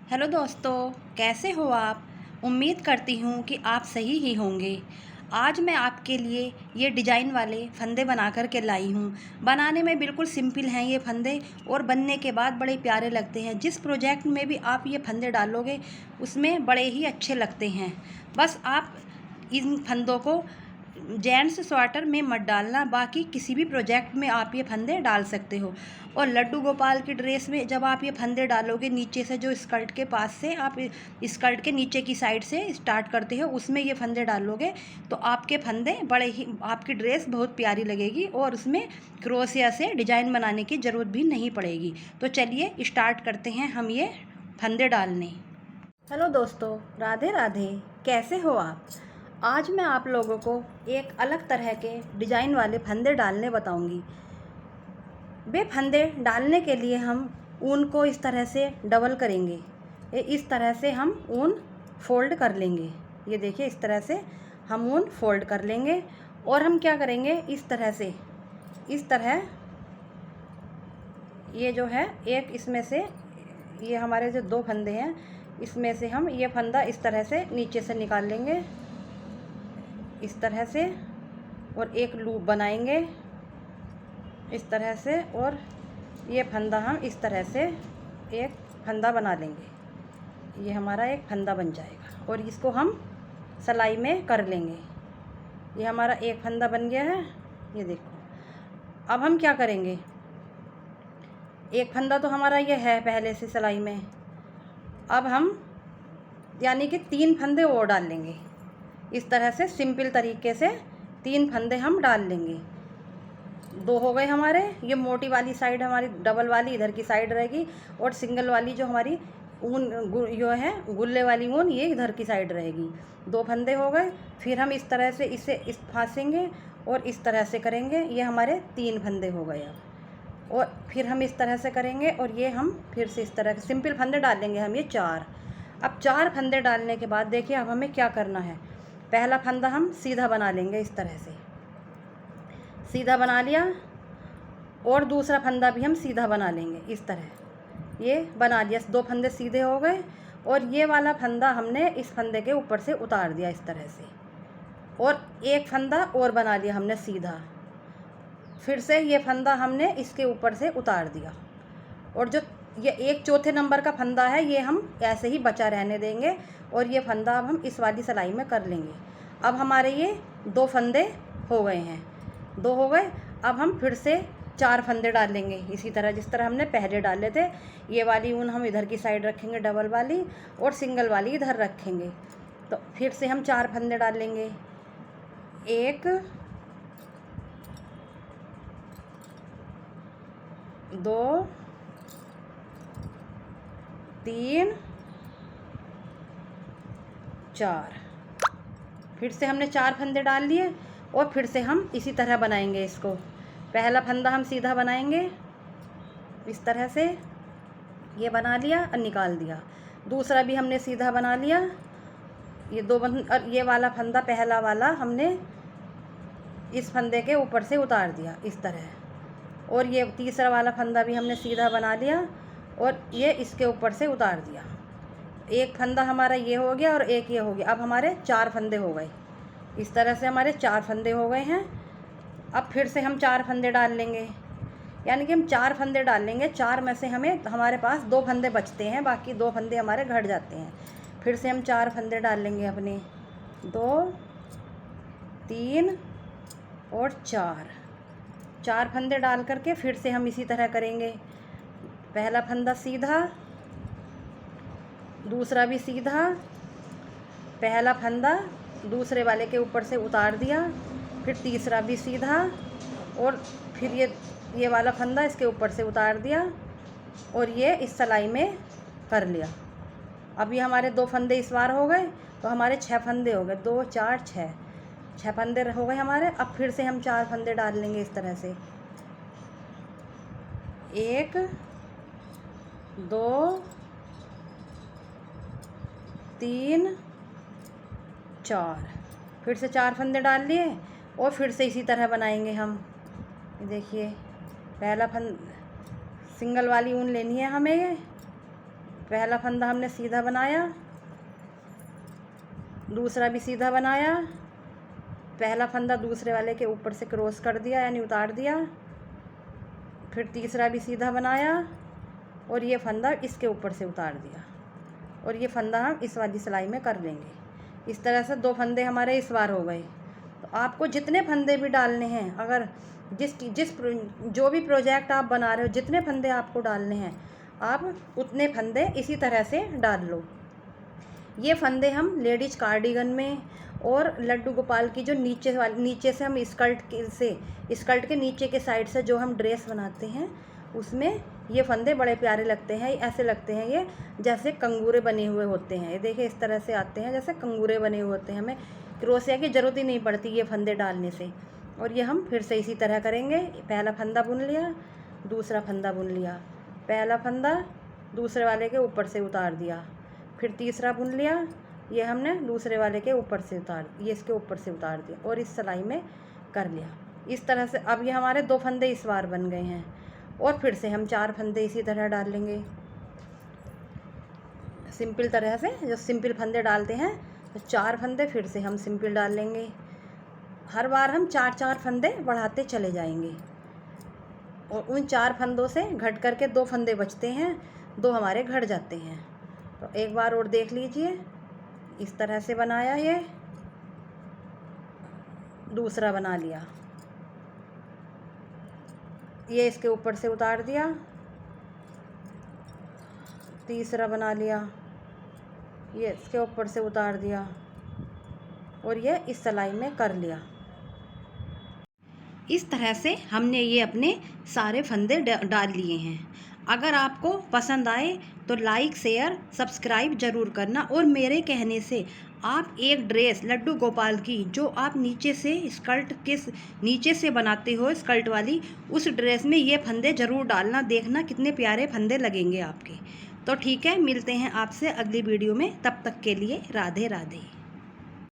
Hello दोस्तों, कैसे हो आप। उम्मीद करती हूँ कि आप सही ही होंगे। आज मैं आपके लिए ये डिजाइन वाले फंदे बना कर के लाई हूँ। बनाने में बिल्कुल सिंपल हैं ये फंदे और बनने के बाद बड़े प्यारे लगते हैं। जिस प्रोजेक्ट में भी आप ये फंदे डालोगे उसमें बड़े ही अच्छे लगते हैं। बस आप इन फंदों को जेंट्स स्वेटर में मत डालना, बाकी किसी भी प्रोजेक्ट में आप ये फंदे डाल सकते हो। और लड्डू गोपाल की ड्रेस में जब आप ये फंदे डालोगे, नीचे से जो स्कर्ट के पास से आप स्कर्ट के नीचे की साइड से स्टार्ट करते हो, उसमें ये फंदे डालोगे तो आपके फंदे बड़े ही, आपकी ड्रेस बहुत प्यारी लगेगी और उसमें क्रोशिया से डिजाइन बनाने की ज़रूरत भी नहीं पड़ेगी। तो चलिए स्टार्ट करते हैं हम ये फंदे डालने। हेलो दोस्तों, राधे राधे। कैसे हो आप। आज मैं आप लोगों को एक अलग तरह के डिजाइन वाले फंदे डालने बताऊंगी। वे फंदे डालने के लिए हम ऊन को इस तरह से डबल करेंगे। इस तरह से हम ऊन फोल्ड कर लेंगे। ये देखिए, इस तरह से हम ऊन फोल्ड कर लेंगे। और हम क्या करेंगे, इस तरह से, इस तरह ये जो है एक, इसमें से ये हमारे जो दो फंदे हैं, इसमें से हम ये फंदा इस तरह से नीचे से निकाल लेंगे, इस तरह से। और एक लूप बनाएंगे इस तरह से, और ये फंदा हम इस तरह से एक फंदा बना लेंगे। ये हमारा एक फंदा बन जाएगा और इसको हम सिलाई में कर लेंगे। ये हमारा एक फंदा बन गया है, ये देखो। अब हम क्या करेंगे, एक फंदा तो हमारा ये है पहले से सिलाई में। अब हम यानी कि 3 फंदे और डाल लेंगे। इस तरह से सिंपल तरीके से 3 फंदे हम डाल लेंगे। 2 हो गए हमारे। ये मोटी वाली साइड हमारी, डबल वाली इधर की साइड रहेगी, और सिंगल वाली जो हमारी ऊन जो है गुल्ले वाली ऊन, ये इधर की साइड रहेगी। 2 फंदे हो गए। फिर हम इस तरह से इसे इस फांसेंगे और इस तरह से करेंगे। ये हमारे 3 फंदे हो गए। अब और फिर हम इस तरह से करेंगे और ये हम फिर से इस तरह के सिंपल फंदे डालेंगे हम, ये 4। अब 4 फंदे डालने के बाद देखिए अब हमें क्या करना है। पहला फंदा हम सीधा बना लेंगे, इस तरह से सीधा बना लिया। और दूसरा फंदा भी हम सीधा बना लेंगे, इस तरह ये बना लिया। 2 फंदे सीधे हो गए। और ये वाला फंदा हमने इस फंदे के ऊपर से उतार दिया इस तरह से। और एक फंदा और बना लिया हमने सीधा। फिर से ये फंदा हमने इसके ऊपर से उतार दिया। और जो ये एक चौथे नंबर का फंदा है, ये हम ऐसे ही बचा रहने देंगे। और ये फंदा अब हम इस वाली सिलाई में कर लेंगे। अब हमारे ये 2 फंदे हो गए हैं, 2 हो गए। अब हम फिर से 4 फंदे डाल लेंगे, इसी तरह जिस तरह हमने पहले डाले थे। ये वाली ऊन हम इधर की साइड रखेंगे डबल वाली, और सिंगल वाली इधर रखेंगे। तो फिर से हम 4 फंदे डाल लेंगे। 1 2 3 4। फिर से हमने 4 फंदे डाल लिए। और फिर से हम इसी तरह बनाएंगे इसको। पहला फंदा हम सीधा बनाएंगे इस तरह से, ये बना लिया और निकाल दिया। दूसरा भी हमने सीधा बना लिया। ये 2 और ये वाला फंदा, पहला वाला, हमने इस फंदे के ऊपर से उतार दिया इस तरह। और ये तीसरा वाला फंदा भी हमने सीधा बना लिया और ये इसके ऊपर से उतार दिया। एक फंदा हमारा ये हो गया और एक ये हो गया। अब हमारे 4 फंदे हो गए। इस तरह से हमारे 4 फंदे हो गए हैं। अब फिर से हम 4 फंदे डाल लेंगे, यानी कि हम 4 फंदे डाल लेंगे। 4 में से हमारे पास 2 फंदे बचते हैं, बाकी 2 फंदे हमारे घट जाते हैं। फिर से हम 4 फंदे डाल लेंगे अपने, 2 3 और 4 फंदे डाल करके फिर से हम इसी तरह करेंगे। पहला फंदा सीधा, दूसरा भी सीधा, पहला फंदा दूसरे वाले के ऊपर से उतार दिया, फिर तीसरा भी सीधा, और फिर ये वाला फंदा इसके ऊपर से उतार दिया और ये इस सिलाई में कर लिया। अब ये हमारे 2 फंदे इस बार हो गए, तो हमारे 6 फंदे हो गए। 2 4 6 फंदे हो गए हमारे। अब फिर से हम 4 फंदे डाल लेंगे इस तरह से, 1 2 3 4। फिर से 4 फंदे डाल लिए और फिर से इसी तरह बनाएंगे हम। ये देखिए, पहला सिंगल वाली ऊन लेनी है हमें, ये पहला फंदा हमने सीधा बनाया, दूसरा भी सीधा बनाया, पहला फंदा दूसरे वाले के ऊपर से क्रॉस कर दिया यानी उतार दिया, फिर तीसरा भी सीधा बनाया और ये फंदा इसके ऊपर से उतार दिया और ये फंदा हम इस वाली सिलाई में कर लेंगे। इस तरह से 2 फंदे हमारे इस बार हो गए। तो आपको जितने फंदे भी डालने हैं, अगर जो भी प्रोजेक्ट आप बना रहे हो, जितने फंदे आपको डालने हैं आप उतने फंदे इसी तरह से डाल लो। ये फंदे हम लेडीज कार्डिगन में और लड्डू गोपाल की जो नीचे से हम स्कर्ट के नीचे के साइड से जो हम ड्रेस बनाते हैं उसमें ये फंदे बड़े प्यारे लगते हैं। ऐसे लगते हैं ये जैसे कंगूरे बने हुए होते हैं। ये देखिए इस तरह से आते हैं जैसे कंगूरे बने हुए होते हैं। हमें क्रोशिया की ज़रूरत ही नहीं पड़ती ये फंदे डालने से। और ये हम फिर से इसी तरह करेंगे। पहला फंदा बुन लिया, दूसरा फंदा बुन लिया, पहला फंदा दूसरे वाले के ऊपर से उतार दिया, फिर तीसरा बुन लिया, ये हमने दूसरे वाले के ऊपर से ये इसके ऊपर से उतार दिया और इस सिलाई में कर लिया। इस तरह से अब ये हमारे 2 फंदे इस बार बन गए हैं। और फिर से हम 4 फंदे इसी तरह डाल लेंगे। सिंपल तरह से जो सिंपल फंदे डालते हैं तो 4 फंदे फिर से हम सिंपल डाल लेंगे। हर बार हम 4-4 फंदे बढ़ाते चले जाएंगे और उन 4 फंदों से घट करके 2 फंदे बचते हैं, 2 हमारे घट जाते हैं। तो एक बार और देख लीजिए, इस तरह से बनाया, ये दूसरा बना लिया, ये इसके ऊपर से उतार दिया, तीसरा बना लिया, ये इसके ऊपर से उतार दिया और ये इस सिलाई में कर लिया। इस तरह से हमने ये अपने सारे फंदे डाल लिए हैं। अगर आपको पसंद आए तो लाइक, शेयर, सब्सक्राइब ज़रूर करना। और मेरे कहने से आप एक ड्रेस लड्डू गोपाल की जो आप नीचे से स्कर्ट के नीचे से बनाते हो स्कर्ट वाली, उस ड्रेस में ये फंदे ज़रूर डालना। देखना कितने प्यारे फंदे लगेंगे आपके। तो ठीक है, मिलते हैं आपसे अगली वीडियो में। तब तक के लिए राधे राधे।